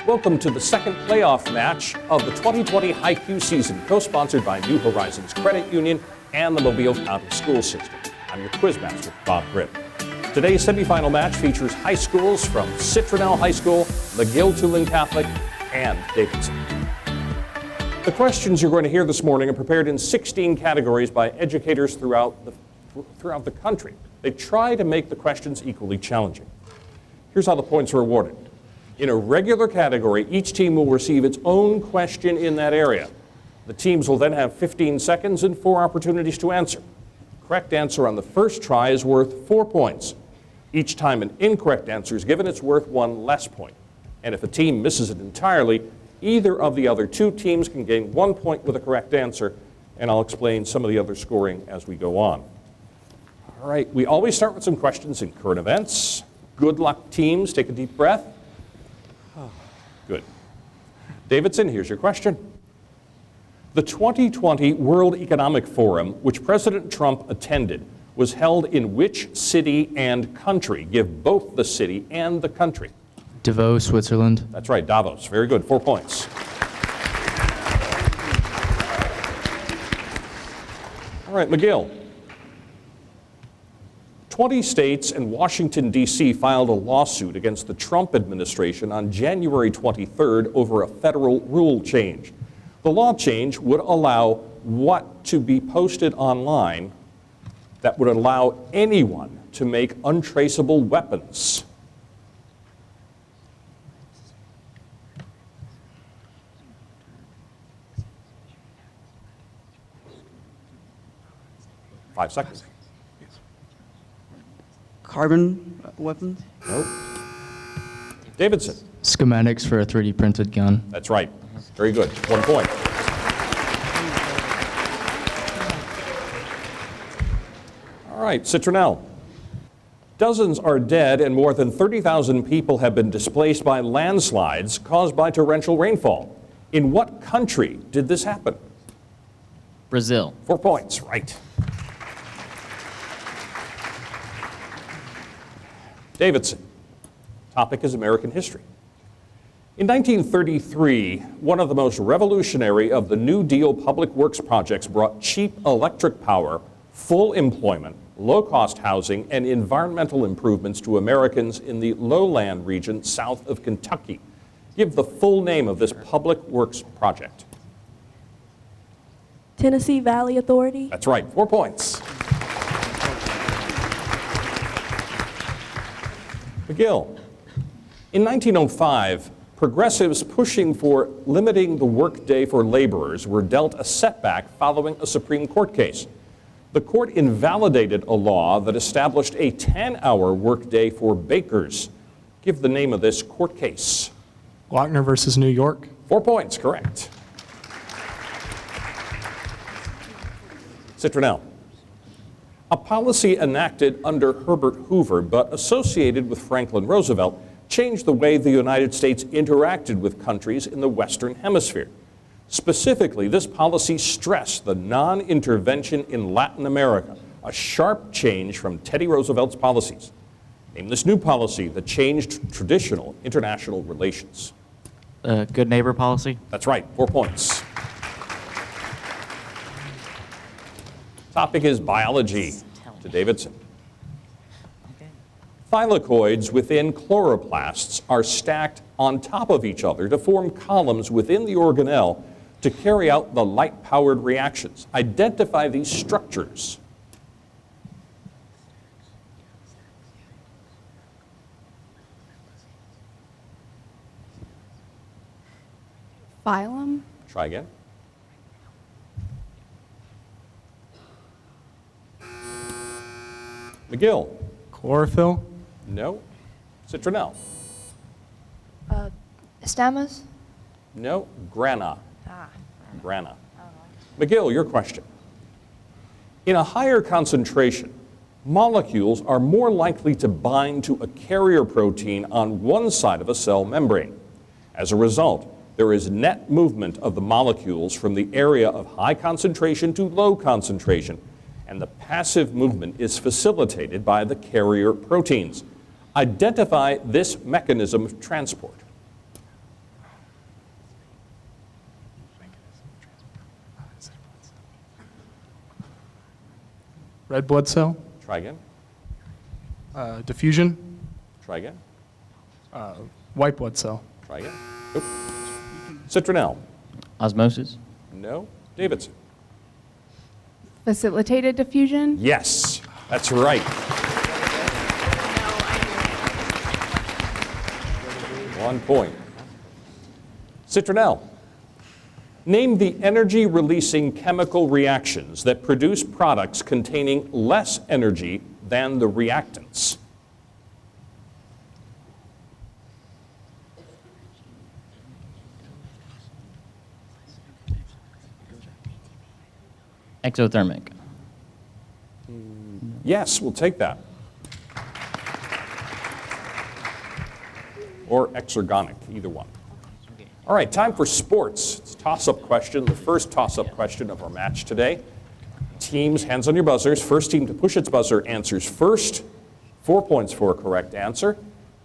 Welcome to the second playoff match of the 2020 High-Q season, co-sponsored by New Horizons Credit Union and the Mobile County School System. I'm your quizmaster, Bob Grimm. Today's semifinal match features high schools from Citronelle High School, McGill-Toolen Catholic, and Davidson. The questions you're going to hear this morning are prepared in 16 categories by educators throughout the country. They try to make the questions equally challenging. Here's how the points are awarded. In a regular category, each team will receive its own question in that area. The teams will then have 15 seconds and 4 opportunities to answer. Correct answer on the first try is worth 4 points. Each time an incorrect answer is given, it's worth 1 less point. And if a team misses it entirely, either of the other 2 teams can gain 1 point with a correct answer, and I'll explain some of the other scoring as we go on. All right, we always start with some questions in current events. Good luck, teams. Take a deep breath. Good. Davidson, here's your question. The 2020 World Economic Forum, which President Trump attended, was held in which city and country? Give both the city and the country. Davos, Switzerland. That's right, Davos. Very good. 4 points. All right, McGill. 20 states and Washington, D.C. filed a lawsuit against the Trump administration on January 23rd over a federal rule change. The law change would allow what to be posted online that would allow anyone to make untraceable weapons. Five seconds. Carbon weapons? Nope. Davidson. Schematics for a 3D printed gun. That's right. Very good. 1 point. All right, Citronelle. Dozens are dead and more than 30,000 people have been displaced by landslides caused by torrential rainfall. In what country did this happen? Brazil. 4 points, right. Davidson. Topic is American history. In 1933, one of the most revolutionary of the New Deal public works projects brought cheap electric power, full employment, low-cost housing, and environmental improvements to Americans in the lowland region south of Kentucky. Give the full name of this public works project. Tennessee Valley Authority. That's right, 4 points. McGill. In 1905, progressives pushing for limiting the workday for laborers were dealt a setback following a Supreme Court case. The court invalidated a law that established a 10-hour workday for bakers. Give the name of this court case. Lochner versus New York. 4 points, correct. Citronelle. A policy enacted under Herbert Hoover but associated with Franklin Roosevelt changed the way the United States interacted with countries in the Western Hemisphere. Specifically, this policy stressed the non-intervention in Latin America, a sharp change from Teddy Roosevelt's policies. Name this new policy that changed traditional international relations. Good neighbor policy. That's right, 4 points. Topic is biology. To Davidson. Thylakoids within chloroplasts are stacked on top of each other to form columns within the organelle to carry out the light-powered reactions. Identify these structures. Phylum. Try again. McGill. Chlorophyll. No. Citronelle. Stamas? No. Grana. Grana. McGill, your question. In a higher concentration, molecules are more likely to bind to a carrier protein on one side of a cell membrane. As a result, there is net movement of the molecules from the area of high concentration to low concentration, and the passive movement is facilitated by the carrier proteins. Identify this mechanism of transport. red blood cell, Try again. diffusion, Try again. white blood cell, Try again. Nope. Citronelle. Osmosis. No. Davidson. Facilitated diffusion? Yes, that's right. 1 point. Citronelle. Name the energy-releasing chemical reactions that produce products containing less energy than the reactants. Exothermic. Yes, we'll take that. Or exergonic, either one. All right, time for sports. It's a toss-up question, the first toss-up question of our match today. Teams, hands on your buzzers. First team to push its buzzer answers first. 4 points for a correct answer.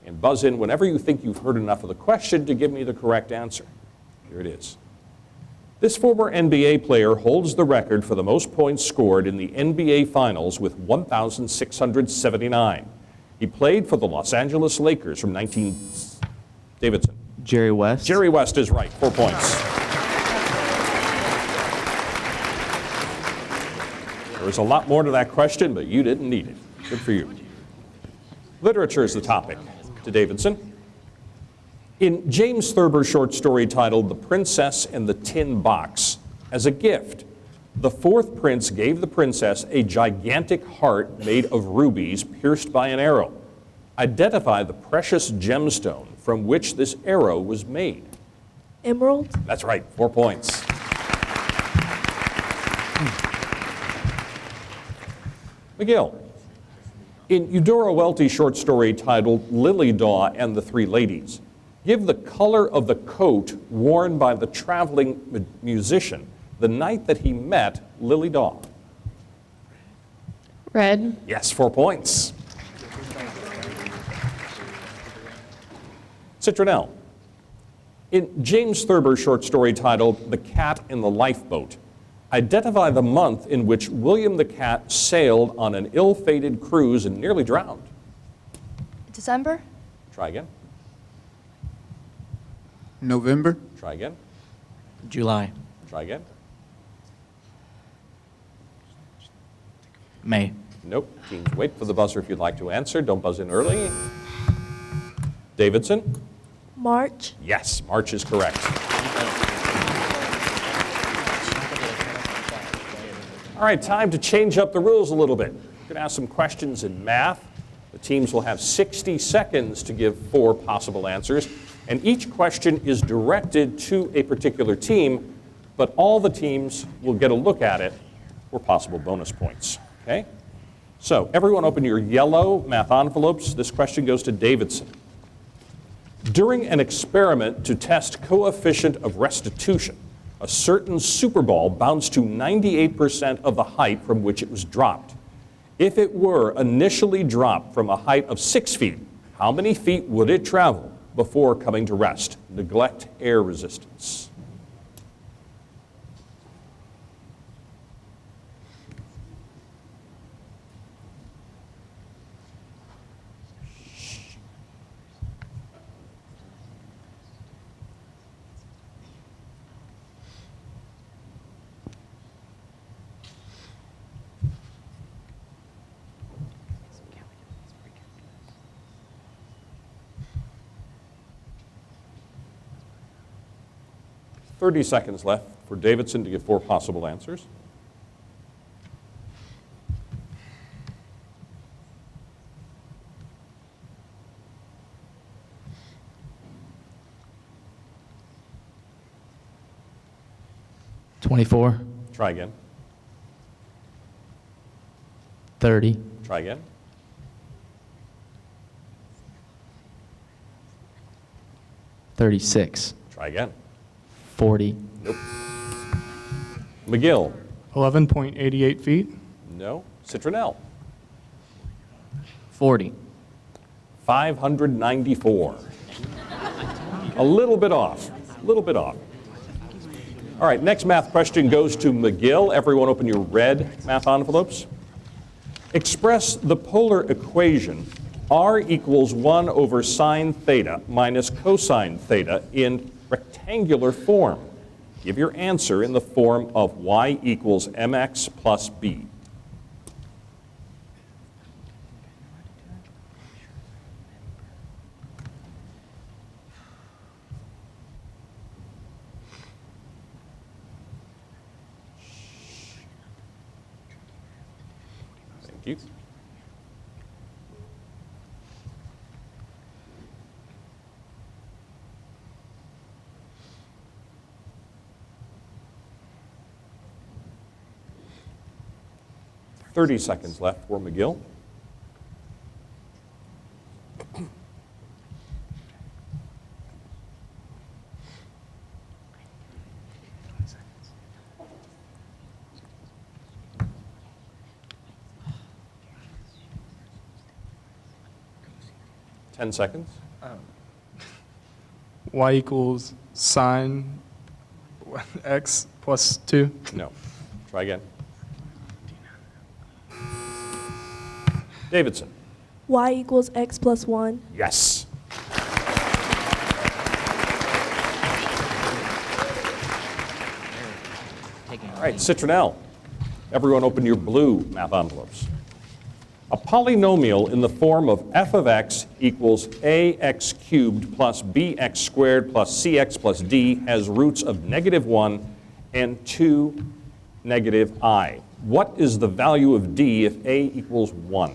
And buzz in whenever you think you've heard enough of the question to give me the correct answer. Here it is. This former NBA player holds the record for the most points scored in the NBA Finals with 1,679. He played for the Los Angeles Lakers from Davidson. Jerry West. Jerry West is right, 4 points. There was a lot more to that question, but you didn't need it. Good for you. Literature is the topic to Davidson. In James Thurber's short story titled The Princess and the Tin Box, as a gift, the fourth prince gave the princess a gigantic heart made of rubies pierced by an arrow. Identify the precious gemstone from which this arrow was made. Emerald. That's right, 4 points. McGill. In Eudora Welty's short story titled Lily Daw and the Three Ladies, give the color of the coat worn by the traveling musician the night that he met Lily Daw. Red. Yes, 4 points. Citronelle. In James Thurber's short story titled The Cat in the Lifeboat, identify the month in which William the Cat sailed on an ill-fated cruise and nearly drowned. December. Try again. November. Try again. July. Try again. May. Nope. Teams, wait for the buzzer if you'd like to answer. Don't buzz in early. Davidson? March. Yes, March is correct. All right, time to change up the rules a little bit. We're going to ask some questions in math. The teams will have 60 seconds to give 4 possible answers, and each question is directed to a particular team, but all the teams will get a look at it for possible bonus points. Okay? So, everyone open your yellow math envelopes. This question goes to Davidson. During an experiment to test coefficient of restitution, a certain Super Ball bounced to 98% of the height from which it was dropped. If it were initially dropped from a height of 6 feet, how many feet would it travel before coming to rest? Neglect air resistance. Thirty seconds left for Davidson to give 4 possible answers. $24, Try again. $30, Try again. $36, Try again. $40, Nope. McGill. 11.88 feet, No. Citronelle. 40. 594. A little bit off. A little bit off. All right, next math question goes to McGill. Everyone open your red math envelopes. Express the polar equation r equals 1 over sine theta minus cosine theta in rectangular form. Give your answer in the form of y equals mx plus b. Thank you. Thirty seconds left for McGill. Ten seconds. Y equals sine x plus 2. No. Try again. Davidson. Y equals X plus 1. Yes. All right, Citronelle. Everyone open your blue math envelopes. A polynomial in the form of f of x equals ax cubed plus bx squared plus cx plus d has roots of -1 and 2 negative I. What is the value of d if a equals 1?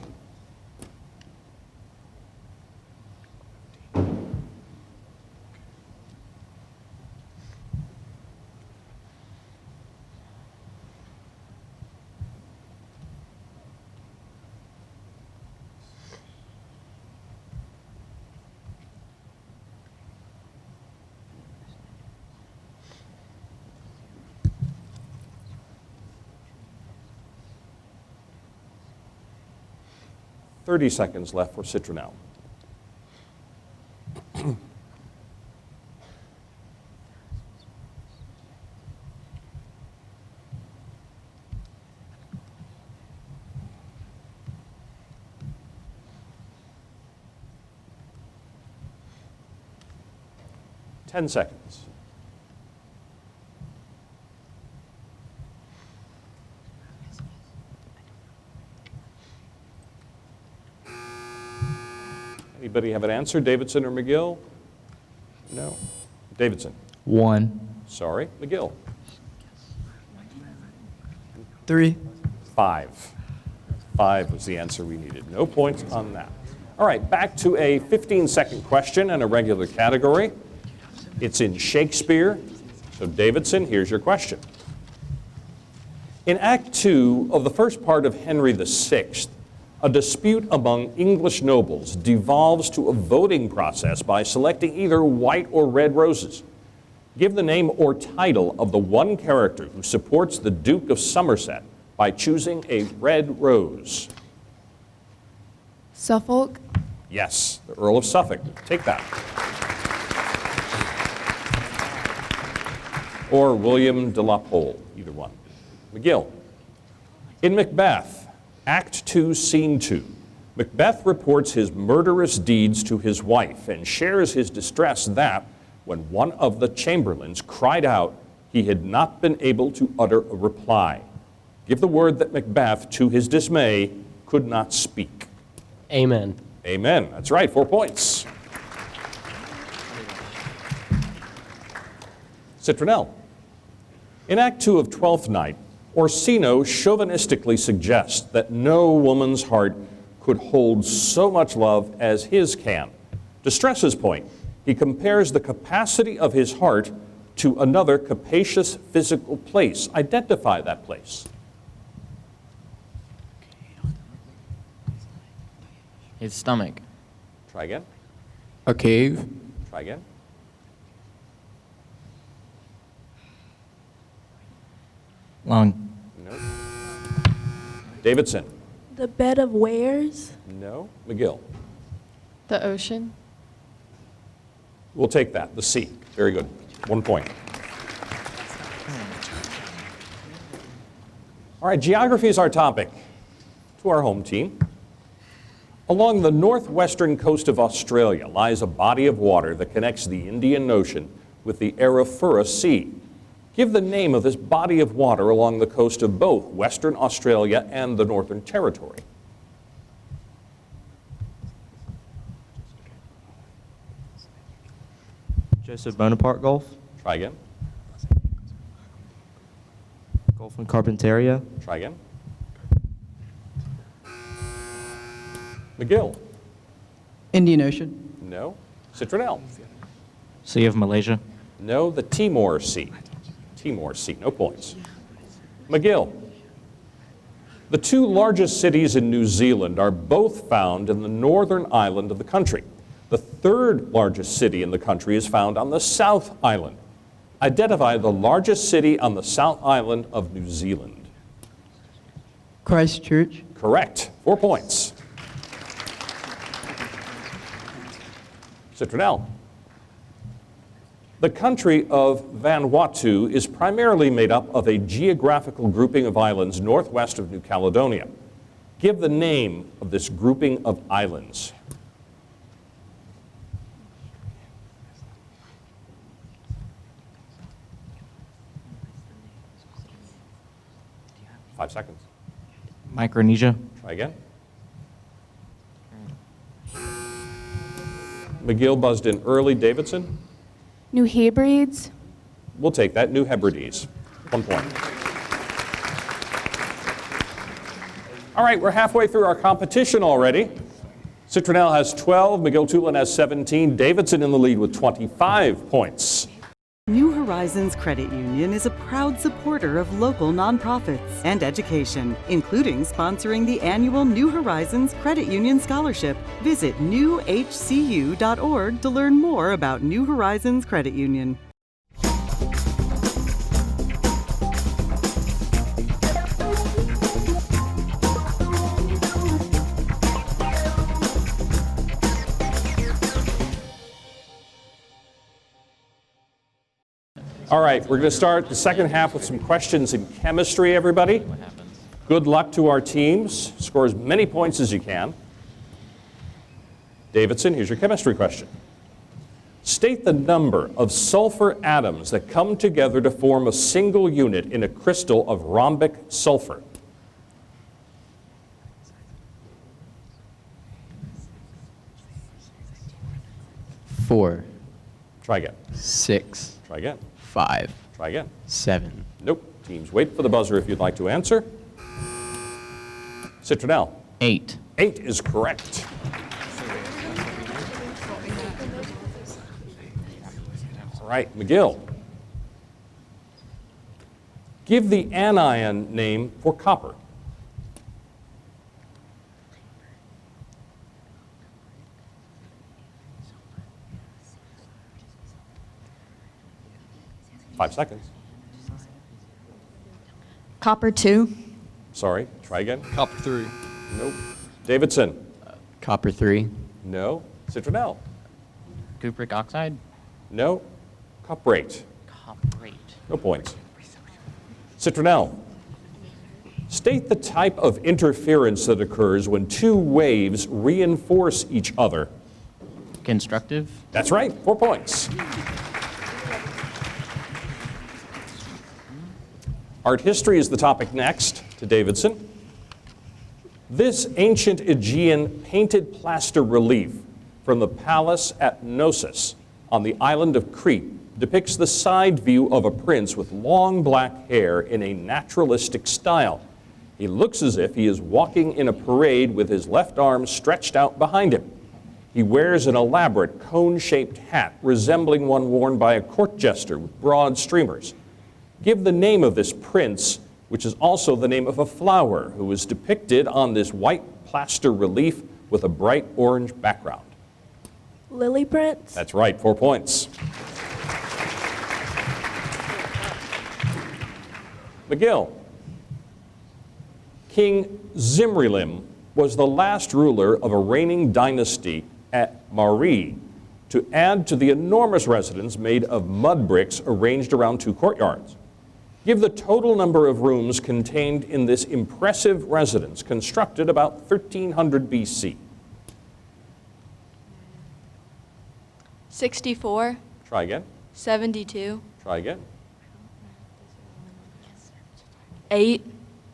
Thirty seconds left for Citronelle. Ten seconds. Anybody have an answer? Davidson or McGill? No. Davidson. 1. Sorry. McGill. 3. 5. 5 was the answer we needed. No points on that. All right, back to a 15-second question and a regular category. It's in Shakespeare. So Davidson, here's your question. In Act 2 of the first part of Henry VI, a dispute among English nobles devolves to a voting process by selecting either white or red roses. Give the name or title of the one character who supports the Duke of Somerset by choosing a red rose. Suffolk. Yes, the Earl of Suffolk. Take that. Or William de la Pole, either one. McGill. In Macbeth, Act 2, Scene 2, Macbeth reports his murderous deeds to his wife and shares his distress that, when one of the chamberlains cried out, he had not been able to utter a reply. Give the word that Macbeth, to his dismay, could not speak. Amen. Amen. That's right, 4 points. Citronelle. In Act 2 of Twelfth Night, Orsino chauvinistically suggests that no woman's heart could hold so much love as his can. To stress his point, he compares the capacity of his heart to another capacious physical place. Identify that place. His stomach. Try again. A cave. Try again. Lung. No. Davidson. The bed of wares. No. McGill. The ocean. We'll take that. The sea. Very good. 1 point. All right, geography is our topic. to our home team. Along the northwestern coast of Australia lies a body of water that connects the Indian Ocean with the Arafura Sea. Give the name of this body of water along the coast of both Western Australia and the Northern Territory. Joseph Bonaparte Gulf, Try again. Gulf and Carpentaria, Try again. McGill. Indian Ocean. No. Citronelle. Sea of Malaysia. No. The Timor Sea. Timor Sea. No points. McGill. The two largest cities in New Zealand are both found in the northern island of the country. The third largest city in the country is found on the South Island. Identify the largest city on the South Island of New Zealand. Christchurch. Correct. 4 points. Citronelle. The country of Vanuatu is primarily made up of a geographical grouping of islands northwest of New Caledonia. Give the name of this grouping of islands. Five seconds. Micronesia. Try again. McGill buzzed in early. Davidson? New Hebrides. We'll take that. New Hebrides. 1 point. All right, we're halfway through our competition already. Citronelle has 12, McGill-Toolen has 17, Davidson in the lead with 25 points. New Horizons Credit Union is a proud supporter of local nonprofits and education, including sponsoring the annual New Horizons Credit Union Scholarship. Visit newhcu.org to learn more about New Horizons Credit Union. All right, we're going to start the second half with some questions in chemistry, everybody. Good luck to our teams. Score as many points as you can. Davidson, here's your chemistry question. State the number of sulfur atoms that come together to form a single unit in a crystal of rhombic sulfur. Four, Try again. 6, Try again. 5, Try again. 7. Nope. Teams, wait for the buzzer if you'd like to answer. Citronelle. 8. 8 is correct. All right, McGill. Give the anion name for copper. Five seconds. Copper 2. Sorry, try again. Copper 3. Nope. Davidson. Copper 3. No. Citronelle. Cupric oxide. No. Cuprate. Cuprate. No points. Citronelle. State the type of interference that occurs when two waves reinforce each other. Constructive. That's right, 4 points. Art history is the topic next to Davidson. This ancient Aegean painted plaster relief from the palace at Knossos on the island of Crete depicts the side view of a prince with long black hair in a naturalistic style. He looks as if he is walking in a parade with his left arm stretched out behind him. He wears an elaborate cone-shaped hat resembling one worn by a court jester with broad streamers. Give the name of this prince, which is also the name of a flower, who is depicted on this white plaster relief with a bright orange background. Lily Prince. That's right, 4 points. McGill. King Zimrilim was the last ruler of a reigning dynasty at Mari to add to the enormous residence made of mud bricks arranged around two courtyards. Give the total number of rooms contained in this impressive residence constructed about 1300 BC. 64, Try again. 72, Try again. 8,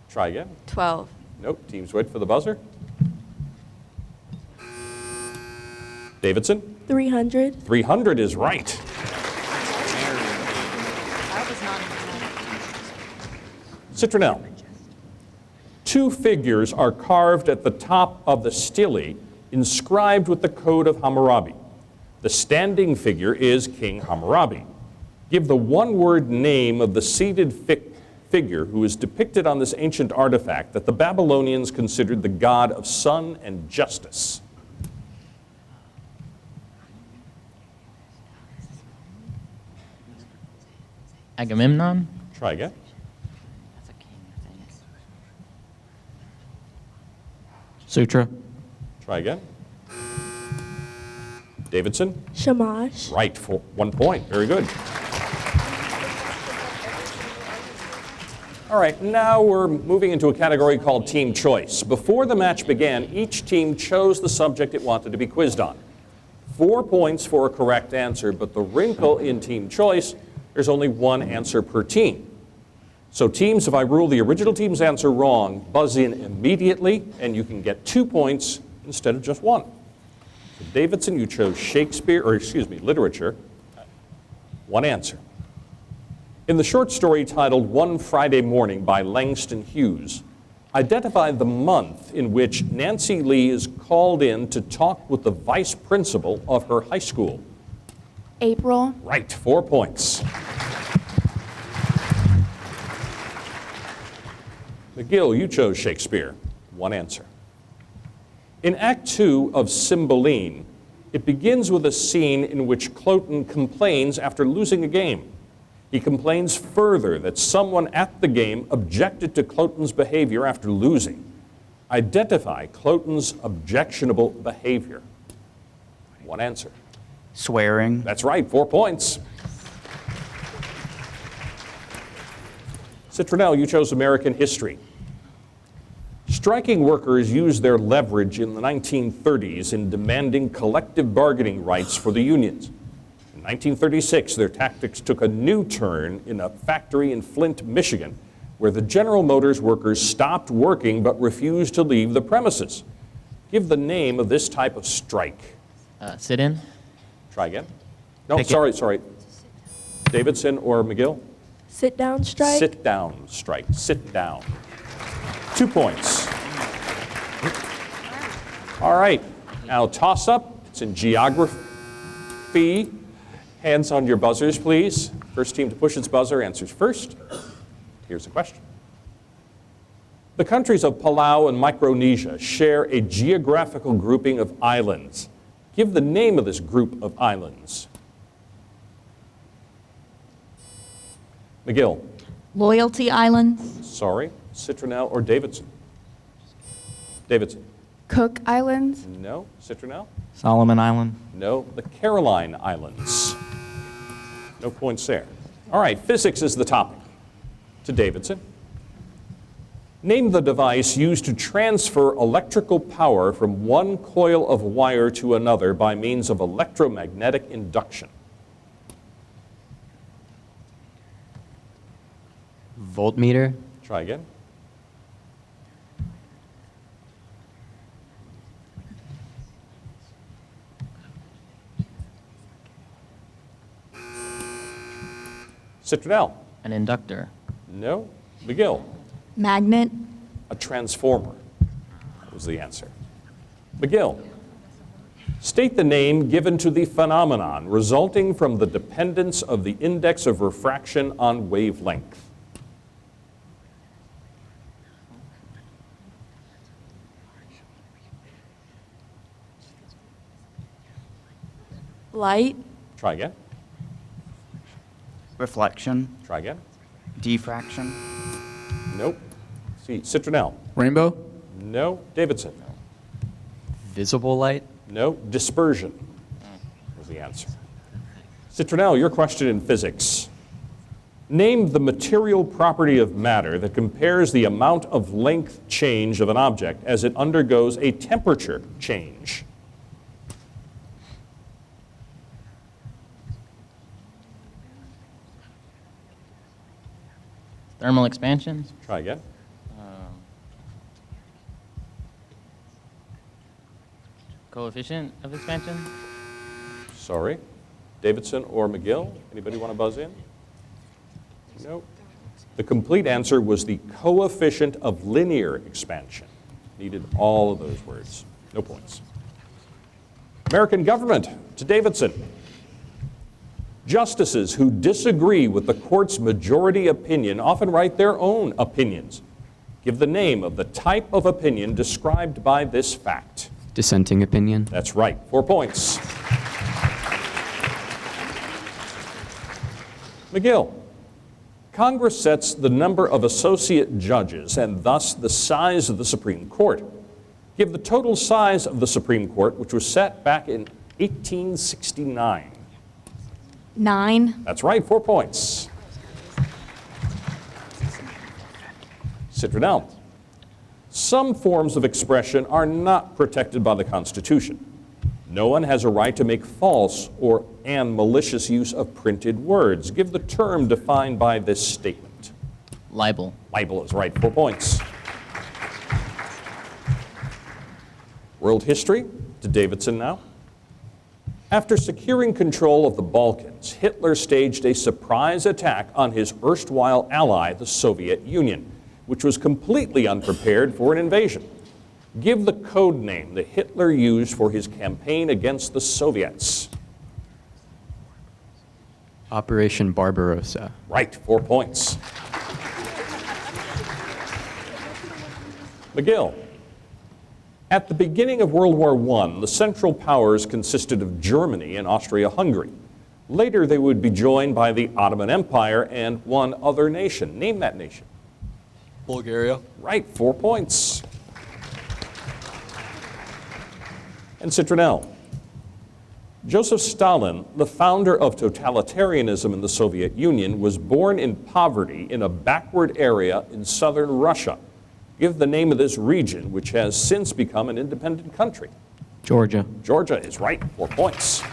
Try again. 12. Nope. Teams wait for the buzzer. Davidson? 300. 300 is right. That was not Citronelle. Two figures are carved at the top of the stele, inscribed with the Code of Hammurabi. The standing figure is King Hammurabi. Give the one-word name of the seated figure who is depicted on this ancient artifact that the Babylonians considered the god of sun and justice. Agamemnon? Try again. Sutra. Try again. Davidson? Shamash. Right, for 1 point. Very good. All right, now we're moving into a category called Team Choice. Before the match began, each team chose the subject it wanted to be quizzed on. 4 points for a correct answer, but the wrinkle in Team Choice, there's only one answer per team. So teams, if I rule the original team's answer wrong, buzz in immediately, and you can get 2 points instead of just 1. So Davidson, you chose literature. 1 answer. In the short story titled One Friday Morning by Langston Hughes, identify the month in which Nancy Lee is called in to talk with the vice principal of her high school. April. Right, 4 points. McGill, you chose Shakespeare. 1 answer. In Act 2 of Cymbeline, it begins with a scene in which Cloten complains after losing a game. He complains further that someone at the game objected to Cloten's behavior after losing. Identify Cloten's objectionable behavior. 1 answer. Swearing. That's right, 4 points. Citronelle, you chose American history. Striking workers used their leverage in the 1930s in demanding collective bargaining rights for the unions. In 1936, their tactics took a new turn in a factory in Flint, Michigan, where the General Motors workers stopped working but refused to leave the premises. Give the name of this type of strike. Sit-in? Try again. No, Picket. sorry. Davidson or McGill? Sit down strike. Sit down strike. Sit down. 2 points. All right. Now toss up. It's in geography. Hands on your buzzers, please. First team to push its buzzer answers first. Here's the question. The countries of Palau and Micronesia share a geographical grouping of islands. Give the name of this group of islands. McGill. Loyalty Islands. Sorry. Citronelle or Davidson? Davidson. Cook Islands. No. Citronelle? Solomon Island? No. The Caroline Islands. No points there. All right. Physics is the topic. To Davidson. Name the device used to transfer electrical power from one coil of wire to another by means of electromagnetic induction. Voltmeter. Try again. Citronelle. An inductor? No. McGill. Magnet. A transformer was the answer. McGill. State the name given to the phenomenon resulting from the dependence of the index of refraction on wavelength. Light. Try again. Reflection. Try again. Diffraction. Nope. See, Citronelle. Rainbow? No. Davidson. Visible light. No. Dispersion was the answer. Citronelle, your question in physics. Name the material property of matter that compares the amount of length change of an object as it undergoes a temperature change. Thermal expansion. Try again. Coefficient of expansion. Sorry. Davidson or McGill? Anybody want to buzz in? Nope. The complete answer was the coefficient of linear expansion. Needed all of those words. No points. American government, to Davidson. Justices who disagree with the court's majority opinion often write their own opinions. Give the name of the type of opinion described by this fact. Dissenting opinion. That's right. 4 points. McGill. Congress sets the number of associate judges and thus the size of the Supreme Court. Give the total size of the Supreme Court, which was set back in 1869. 9. That's right, 4 points. Citronelle. Some forms of expression are not protected by the Constitution. No one has a right to make false and malicious use of printed words. Give the term defined by this statement. Libel. Libel is right, 4 points. World history, to Davidson now. After securing control of the Balkans, Hitler staged a surprise attack on his erstwhile ally, the Soviet Union, which was completely unprepared for an invasion. Give the code name that Hitler used for his campaign against the Soviets. Operation Barbarossa. Right, 4 points. McGill. At the beginning of World War I, the Central Powers consisted of Germany and Austria-Hungary. Later, they would be joined by the Ottoman Empire and one other nation. Name that nation. Bulgaria. Right, 4 points. And Citronelle. Joseph Stalin, the founder of totalitarianism in the Soviet Union, was born in poverty in a backward area in southern Russia. Give the name of this region, which has since become an independent country. Georgia. Georgia is right, 4 points.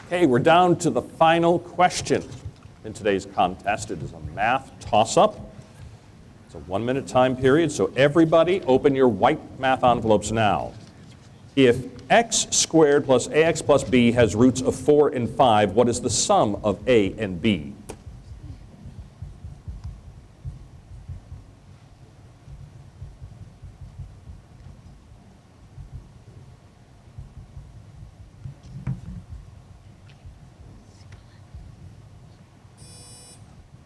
Okay, we're down to the final question in today's contest. It is a math toss-up. It's a 1-minute time period, so everybody open your white math envelopes now. If x squared plus ax plus b has roots of 4 and 5, what is the sum of a and b?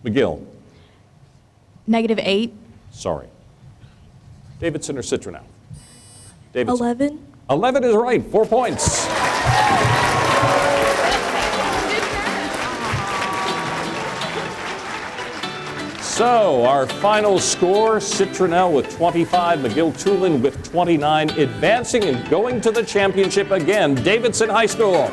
McGill. -8. Sorry. Davidson or Citronelle? Davidson. 11. 11 is right, 4 points. So our final score, Citronelle with 25, McGill-Toolen with 29, advancing and going to the championship again, Davidson High School.